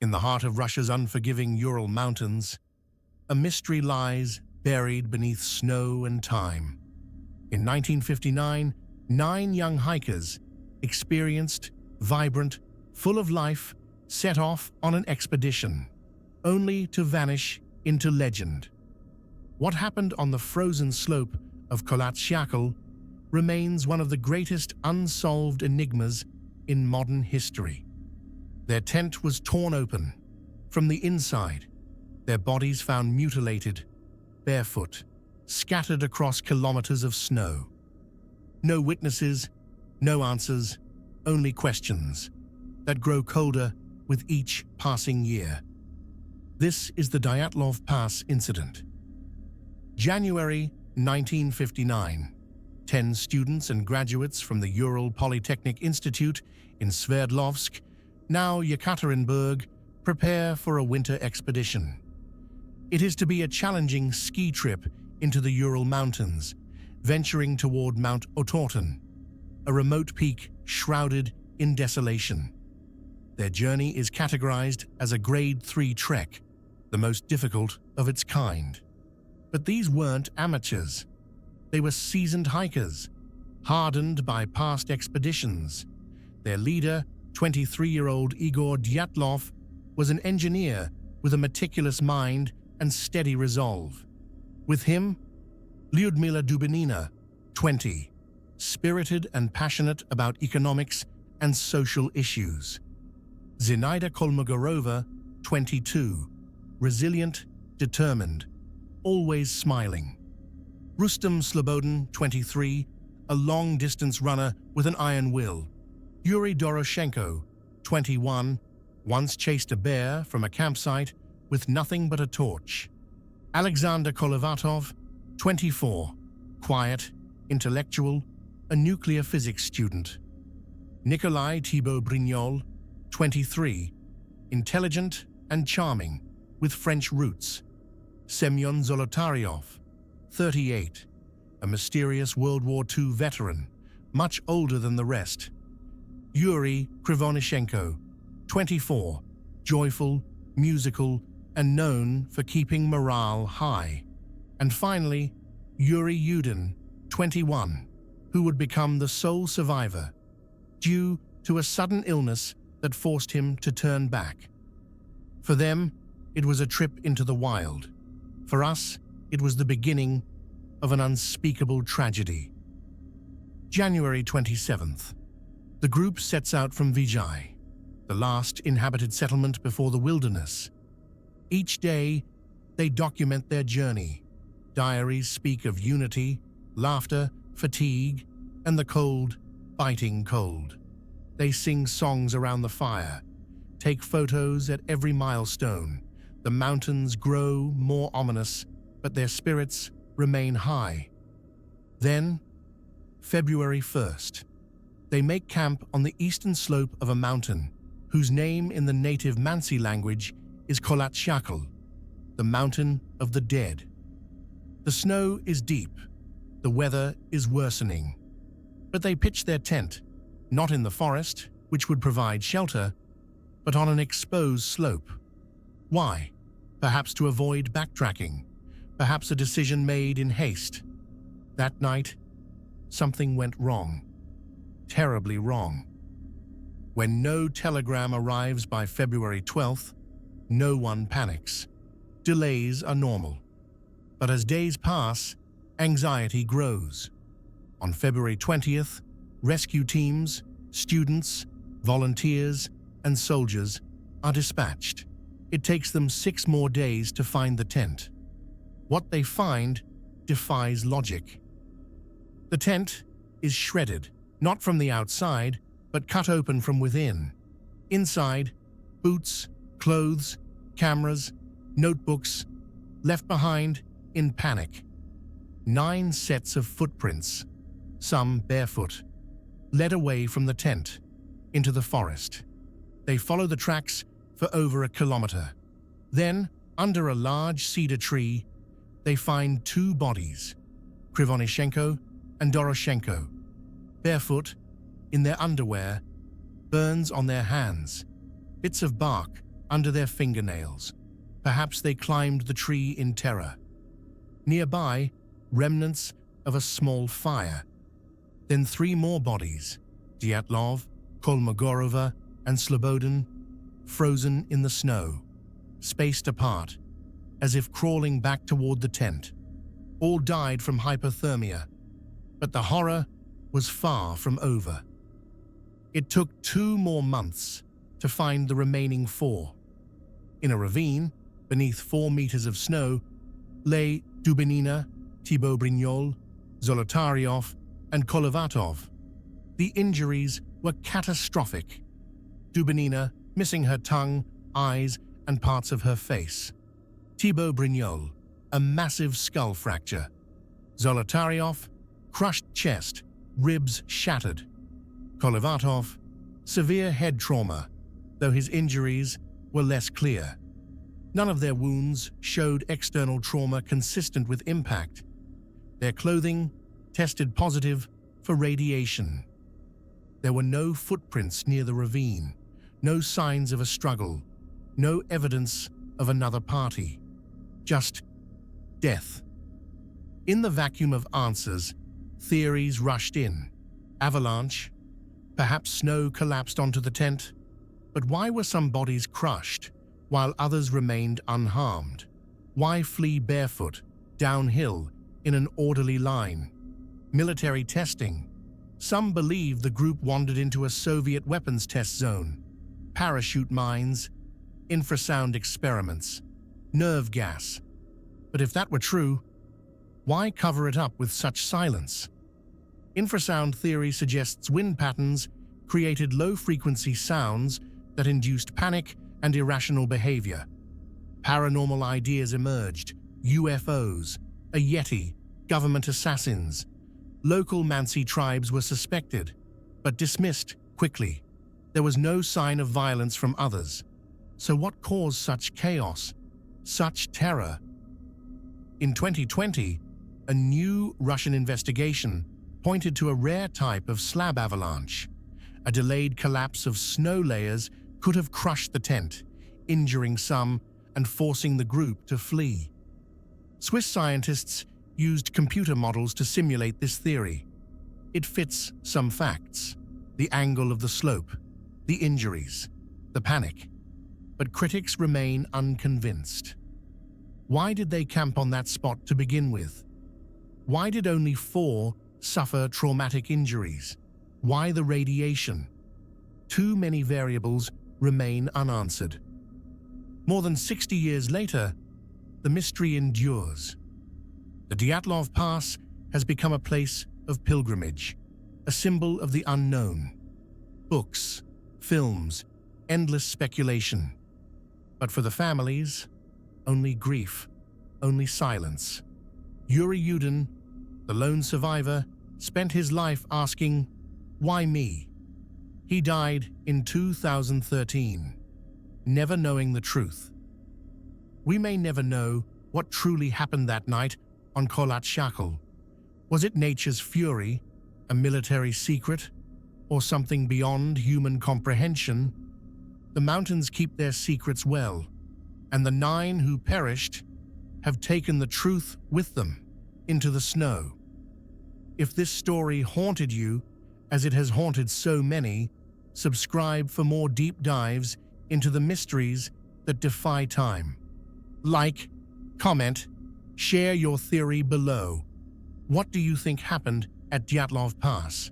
In the heart of Russia's unforgiving Ural Mountains, a mystery lies buried beneath snow and time. In 1959, 9 young hikers, experienced, vibrant, full of life, set off on an expedition, only to vanish into legend. What happened on the frozen slope of Kolatsyakhl remains one of the greatest unsolved enigmas in modern history. Their tent was torn open. From the inside, their bodies found mutilated, barefoot, scattered across kilometers of snow. No witnesses, no answers, only questions that grow colder with each passing year. This is the Dyatlov Pass Incident. January 1959. 10 students and graduates from the Ural Polytechnic Institute in Sverdlovsk, now Yekaterinburg, prepare for a winter expedition. It is to be a challenging ski trip into the Ural Mountains, venturing toward Mount Otorten, a remote peak shrouded in desolation. Their journey is categorized as a Grade 3 trek, the most difficult of its kind. But these weren't amateurs. They were seasoned hikers, hardened by past expeditions. Their leader, 23-year-old Igor Dyatlov, was an engineer with a meticulous mind and steady resolve. With him, Lyudmila Dubinina, 20, spirited and passionate about economics and social issues. Zinaida Kolmogorova, 22, resilient, determined, always smiling. Rustem Slobodin, 23, a long-distance runner with an iron will. Yuri Doroshenko, 21, once chased a bear from a campsite with nothing but a torch. Alexander Kolovatov, 24, quiet, intellectual, a nuclear physics student. Nikolai Thibault Brignol, 23, intelligent and charming, with French roots. Semyon Zolotaryov, 38, a mysterious World War II veteran, much older than the rest. Yuri Krivonishenko, 24, joyful, musical, and known for keeping morale high. And finally, Yuri Yudin, 21, who would become the sole survivor, due to a sudden illness that forced him to turn back. For them, it was a trip into the wild. For us, it was the beginning of an unspeakable tragedy. January 27th. The group sets out from Vijay, the last inhabited settlement before the wilderness. Each day, they document their journey. Diaries speak of unity, laughter, fatigue, and the cold, biting cold. They sing songs around the fire, take photos at every milestone. The mountains grow more ominous, but their spirits remain high. Then, February 1st, they make camp on the eastern slope of a mountain, whose name in the native Mansi language is Kolatsyakhl, the mountain of the dead. The snow is deep, the weather is worsening. But they pitch their tent, not in the forest, which would provide shelter, but on an exposed slope. Why? Perhaps to avoid backtracking, perhaps a decision made in haste. That night, something went wrong. Terribly wrong. When no telegram arrives by February 12th, no one panics. Delays are normal. But as days pass, anxiety grows. On February 20th, rescue teams, students, volunteers, and soldiers are dispatched. It takes them 6 more days to find the tent. What they find defies logic. The tent is shredded, not from the outside, but cut open from within. Inside, boots, clothes, cameras, notebooks, left behind in panic. 9 sets of footprints, some barefoot, led away from the tent into the forest. They follow the tracks for over 1 kilometer. Then, under a large cedar tree, they find 2 bodies, Krivonishenko and Doroshenko, barefoot, in their underwear, burns on their hands, bits of bark under their fingernails. Perhaps they climbed the tree in terror. Nearby, remnants of a small fire. Then 3 more bodies, Dyatlov, Kolmogorova, and Slobodin, frozen in the snow, spaced apart, as if crawling back toward the tent. All died from hypothermia, but the horror was far from over. It took 2 more months to find the remaining 4. In a ravine, beneath 4 meters of snow, lay Dubinina, Thibaut Brignol, Zolotaryov, and Kolovatov. The injuries were catastrophic. Dubinina missing her tongue, eyes, and parts of her face. Thibaut Brignol, a massive skull fracture. Zolotaryov, crushed chest, ribs shattered. Kolovatov, severe head trauma, though his injuries were less clear. None of their wounds showed external trauma consistent with impact. Their clothing tested positive for radiation. There were no footprints near the ravine, no signs of a struggle, no evidence of another party. Just death. In the vacuum of answers, theories rushed in. Avalanche. Perhaps snow collapsed onto the tent. But why were some bodies crushed, while others remained unharmed? Why flee barefoot, downhill, in an orderly line? Military testing. Some believe the group wandered into a Soviet weapons test zone. Parachute mines, infrasound experiments, nerve gas. But if that were true, why cover it up with such silence? Infrasound theory suggests wind patterns created low-frequency sounds that induced panic and irrational behavior. Paranormal ideas emerged: UFOs, a Yeti, government assassins. Local Mansi tribes were suspected, but dismissed quickly. There was no sign of violence from others. So what caused such chaos, such terror? In 2020, a new Russian investigation pointed to a rare type of slab avalanche. A delayed collapse of snow layers could have crushed the tent, injuring some and forcing the group to flee. Swiss scientists used computer models to simulate this theory. It fits some facts: the angle of the slope, the injuries, the panic. But critics remain unconvinced. Why did they camp on that spot to begin with? Why did only 4 suffer traumatic injuries? Why the radiation? Too many variables remain unanswered. More than 60 years later, the mystery endures. The Dyatlov Pass has become a place of pilgrimage, a symbol of the unknown. Books, films, endless speculation. But for the families, only grief, only silence. Yuri Yudin, the lone survivor, spent his life asking, "Why me?" He died in 2013, never knowing the truth. We may never know what truly happened that night on Kholat Shakhl. Was it nature's fury, a military secret, or something beyond human comprehension? The mountains keep their secrets well, and the 9 who perished have taken the truth with them into the snow. If this story haunted you, as it has haunted so many, subscribe for more deep dives into the mysteries that defy time. Like, comment, share your theory below. What do you think happened at Dyatlov Pass?